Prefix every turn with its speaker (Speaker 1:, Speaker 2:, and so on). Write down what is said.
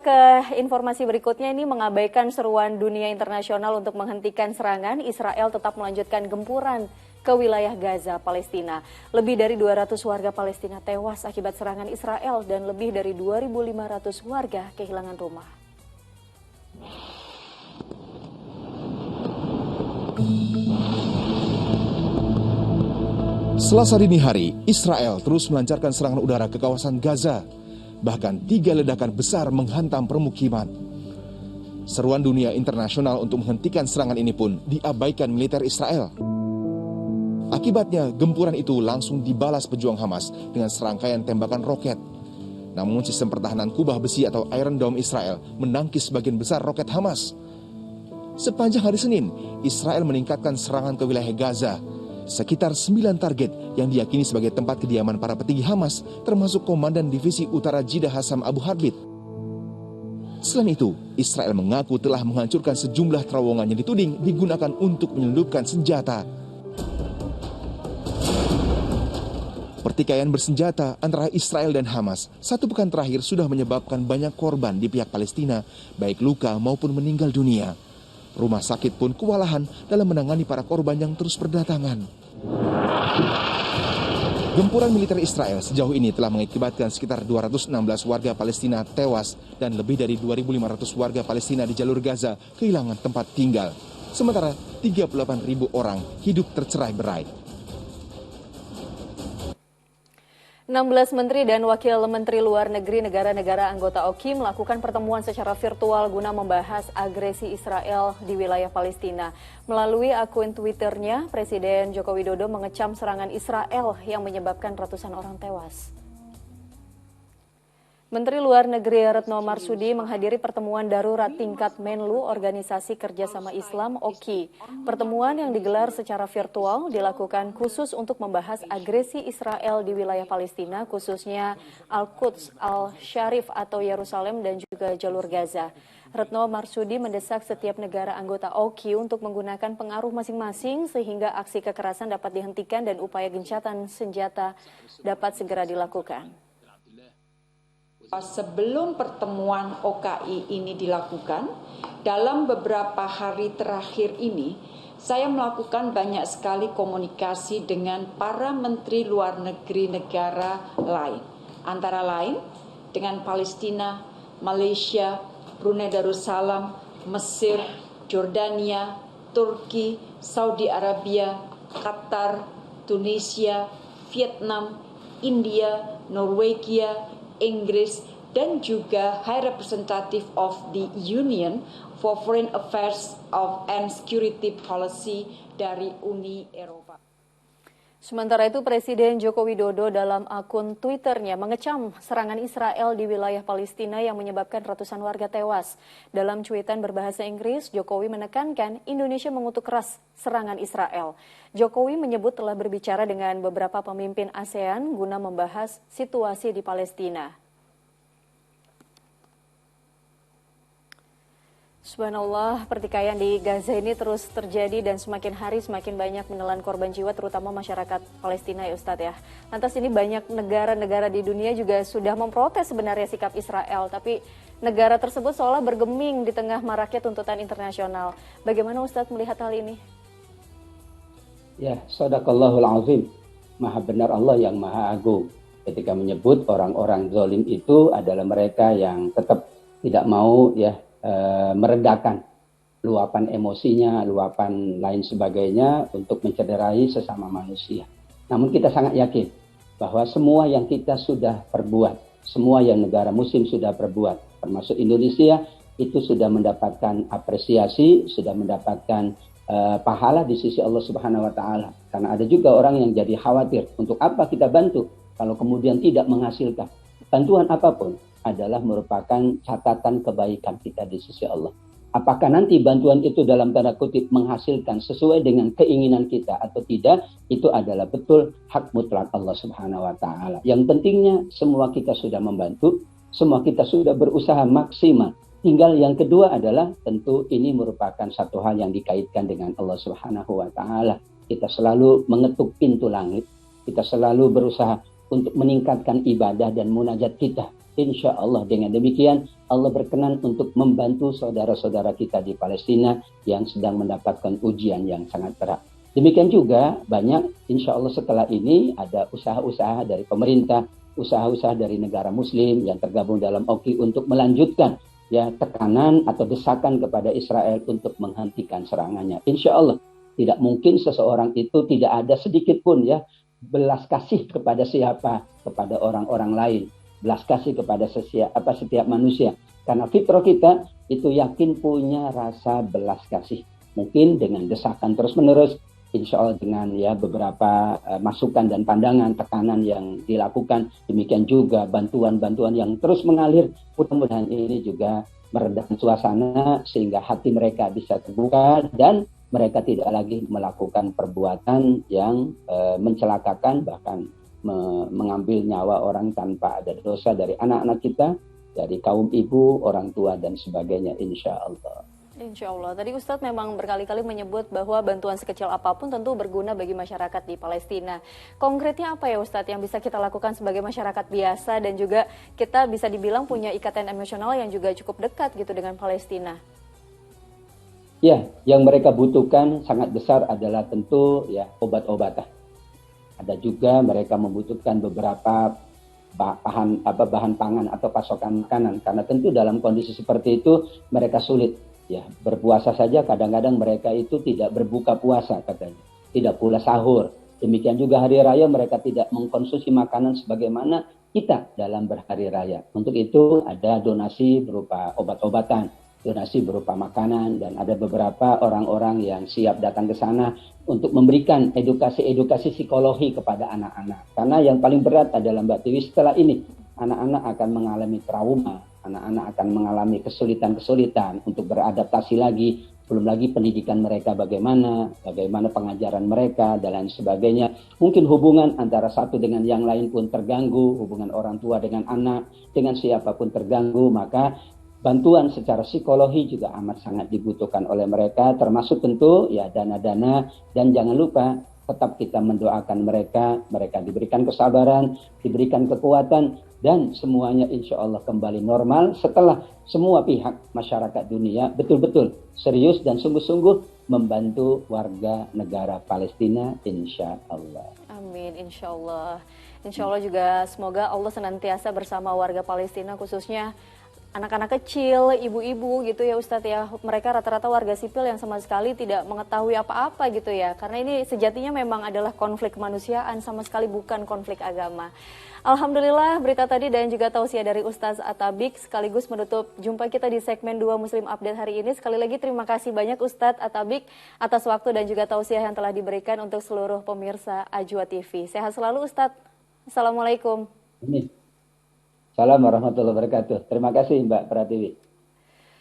Speaker 1: Ke informasi berikutnya, ini mengabaikan seruan dunia internasional untuk menghentikan serangan, Israel tetap melanjutkan gempuran ke wilayah Gaza, Palestina. Lebih dari 200 warga Palestina tewas akibat serangan Israel dan lebih dari 2.500 warga kehilangan rumah.
Speaker 2: Selasa dini hari, Israel terus melancarkan serangan udara ke kawasan Gaza. Bahkan 3 ledakan besar menghantam permukiman. Seruan dunia internasional untuk menghentikan serangan ini pun diabaikan militer Israel. Akibatnya, gempuran itu langsung dibalas pejuang Hamas dengan serangkaian tembakan roket. Namun sistem pertahanan kubah besi atau Iron Dome Israel menangkis sebagian besar roket Hamas. Sepanjang hari Senin, Israel meningkatkan serangan ke wilayah Gaza. Sekitar 9 target yang diyakini sebagai tempat kediaman para petinggi Hamas, termasuk Komandan Divisi Utara Jidah Hassam Abu Harbit. Selain itu, Israel mengaku telah menghancurkan sejumlah terowongan yang dituding digunakan untuk menyelundupkan senjata. Pertikaian bersenjata antara Israel dan Hamas 1 pekan terakhir sudah menyebabkan banyak korban di pihak Palestina, baik luka maupun meninggal dunia. Rumah sakit pun kewalahan dalam menangani para korban yang terus berdatangan. Gempuran militer Israel sejauh ini telah mengakibatkan sekitar 216 warga Palestina tewas dan lebih dari 2.500 warga Palestina di jalur Gaza kehilangan tempat tinggal. Sementara 38.000 orang hidup tercerai-berai.
Speaker 1: 16 menteri dan wakil menteri luar negeri negara-negara anggota OKI melakukan pertemuan secara virtual guna membahas agresi Israel di wilayah Palestina. Melalui akun Twitternya, Presiden Joko Widodo mengecam serangan Israel yang menyebabkan ratusan orang tewas. Menteri Luar Negeri Retno Marsudi menghadiri pertemuan darurat tingkat Menlu Organisasi Kerjasama Islam OKI. Pertemuan yang digelar secara virtual dilakukan khusus untuk membahas agresi Israel di wilayah Palestina, khususnya Al-Quds, Al-Sharif atau Yerusalem dan juga jalur Gaza. Retno Marsudi mendesak setiap negara anggota OKI untuk menggunakan pengaruh masing-masing sehingga aksi kekerasan dapat dihentikan dan upaya gencatan senjata dapat segera dilakukan.
Speaker 3: Sebelum pertemuan OKI ini dilakukan, dalam beberapa hari terakhir ini, saya melakukan banyak sekali komunikasi dengan para menteri luar negeri negara lain. Antara lain dengan Palestina, Malaysia, Brunei Darussalam, Mesir, Jordania, Turki, Saudi Arabia, Qatar, Tunisia, Vietnam, India, Norwegia, Inggris, dan juga High Representative of the Union for Foreign Affairs and Security Policy dari Uni Eropa.
Speaker 1: Sementara itu, Presiden Joko Widodo dalam akun Twitternya mengecam serangan Israel di wilayah Palestina yang menyebabkan ratusan warga tewas. Dalam cuitan berbahasa Inggris, Jokowi menekankan Indonesia mengutuk keras serangan Israel. Jokowi menyebut telah berbicara dengan beberapa pemimpin ASEAN guna membahas situasi di Palestina. Subhanallah, pertikaian di Gaza ini terus terjadi dan semakin hari semakin banyak menelan korban jiwa, terutama masyarakat Palestina ya Ustadz ya. Lantas ini banyak negara-negara di dunia juga sudah memprotes sebenarnya sikap Israel, tapi negara tersebut seolah bergeming di tengah maraknya tuntutan internasional. Bagaimana Ustadz melihat hal ini?
Speaker 4: Ya, Shadaqallahul Azim. Maha benar Allah yang Maha Agung. Ketika menyebut orang-orang zalim itu adalah mereka yang tetap tidak mau meredakan luapan emosinya, luapan lain sebagainya untuk mencederai sesama manusia. Namun kita sangat yakin bahwa semua yang kita sudah perbuat, semua yang negara muslim sudah perbuat, termasuk Indonesia, itu sudah mendapatkan apresiasi, sudah mendapatkan pahala di sisi Allah Subhanahu wa taala. Karena ada juga orang yang jadi khawatir, untuk apa kita bantu kalau kemudian tidak menghasilkan. Bantuan apapun adalah merupakan catatan kebaikan kita di sisi Allah. Apakah nanti bantuan itu dalam tanda kutip menghasilkan sesuai dengan keinginan kita atau tidak, itu adalah betul hak mutlak Allah Subhanahu wa taala. Yang pentingnya semua kita sudah membantu, semua kita sudah berusaha maksimal. Tinggal yang kedua adalah tentu ini merupakan satu hal yang dikaitkan dengan Allah Subhanahu wa taala. Kita selalu mengetuk pintu langit, kita selalu berusaha untuk meningkatkan ibadah dan munajat kita. insya Allah dengan demikian Allah berkenan untuk membantu saudara-saudara kita di Palestina yang sedang mendapatkan ujian yang sangat berat. Demikian juga banyak insya Allah setelah ini ada usaha-usaha dari pemerintah, usaha-usaha dari negara muslim yang tergabung dalam OKI untuk melanjutkan ya tekanan atau desakan kepada Israel untuk menghentikan serangannya. Insya Allah tidak mungkin seseorang itu tidak ada sedikit pun ya belas kasih kepada siapa, kepada orang-orang lain, belas kasih kepada setiap manusia. Karena fitrah kita itu yakin punya rasa belas kasih. Mungkin dengan desakan terus-menerus, insya Allah dengan ya beberapa masukan dan pandangan, tekanan yang dilakukan, demikian juga bantuan-bantuan yang terus mengalir, mudah-mudahan ini juga meredam suasana sehingga hati mereka bisa terbuka dan mereka tidak lagi melakukan perbuatan yang mencelakakan, bahkan mengambil nyawa orang tanpa ada dosa dari anak-anak kita, dari kaum ibu, orang tua, dan sebagainya, insya Allah.
Speaker 1: Insya Allah. Tadi Ustadz memang berkali-kali menyebut bahwa bantuan sekecil apapun tentu berguna bagi masyarakat di Palestina. Konkretnya apa ya Ustadz yang bisa kita lakukan sebagai masyarakat biasa dan juga kita bisa dibilang punya ikatan emosional yang juga cukup dekat gitu dengan Palestina?
Speaker 4: Ya, yang mereka butuhkan sangat besar adalah tentu ya obat-obatan. Ada juga mereka membutuhkan beberapa bahan pangan atau pasokan makanan karena tentu dalam kondisi seperti itu mereka sulit ya berpuasa saja kadang-kadang mereka itu tidak berbuka puasa katanya, tidak pula sahur. Demikian juga hari raya mereka tidak mengkonsumsi makanan sebagaimana kita dalam berhari raya. Untuk itu ada donasi berupa obat-obatan, donasi berupa makanan, dan ada beberapa orang-orang yang siap datang ke sana untuk memberikan edukasi psikologi kepada anak-anak. Karena yang paling berat adalah Mbak Tiwi setelah ini, anak-anak akan mengalami trauma, anak-anak akan mengalami kesulitan-kesulitan untuk beradaptasi lagi, belum lagi pendidikan mereka bagaimana pengajaran mereka, dan lain sebagainya. Mungkin hubungan antara satu dengan yang lain pun terganggu, hubungan orang tua dengan anak, dengan siapapun terganggu, maka bantuan secara psikologi juga amat sangat dibutuhkan oleh mereka, termasuk tentu ya dana-dana, dan jangan lupa tetap kita mendoakan mereka diberikan kesabaran, diberikan kekuatan, dan semuanya insya Allah kembali normal setelah semua pihak masyarakat dunia betul-betul serius dan sungguh-sungguh membantu warga negara Palestina, insya Allah.
Speaker 1: Amin, insya Allah. Insya Allah juga semoga Allah senantiasa bersama warga Palestina, khususnya anak-anak kecil, ibu-ibu gitu ya Ustadz ya. Mereka rata-rata warga sipil yang sama sekali tidak mengetahui apa-apa gitu ya. Karena ini sejatinya memang adalah konflik kemanusiaan, sama sekali bukan konflik agama. Alhamdulillah berita tadi dan juga tausiah dari Ustadz Atabik sekaligus menutup jumpa kita di segmen 2 Muslim Update hari ini. Sekali lagi terima kasih banyak Ustadz Atabik atas waktu dan juga tausiah yang telah diberikan untuk seluruh pemirsa Ajwa TV. Sehat selalu Ustadz. Assalamualaikum.
Speaker 4: Assalamualaikum warahmatullahi wabarakatuh. Terima kasih Mbak Pratiwi.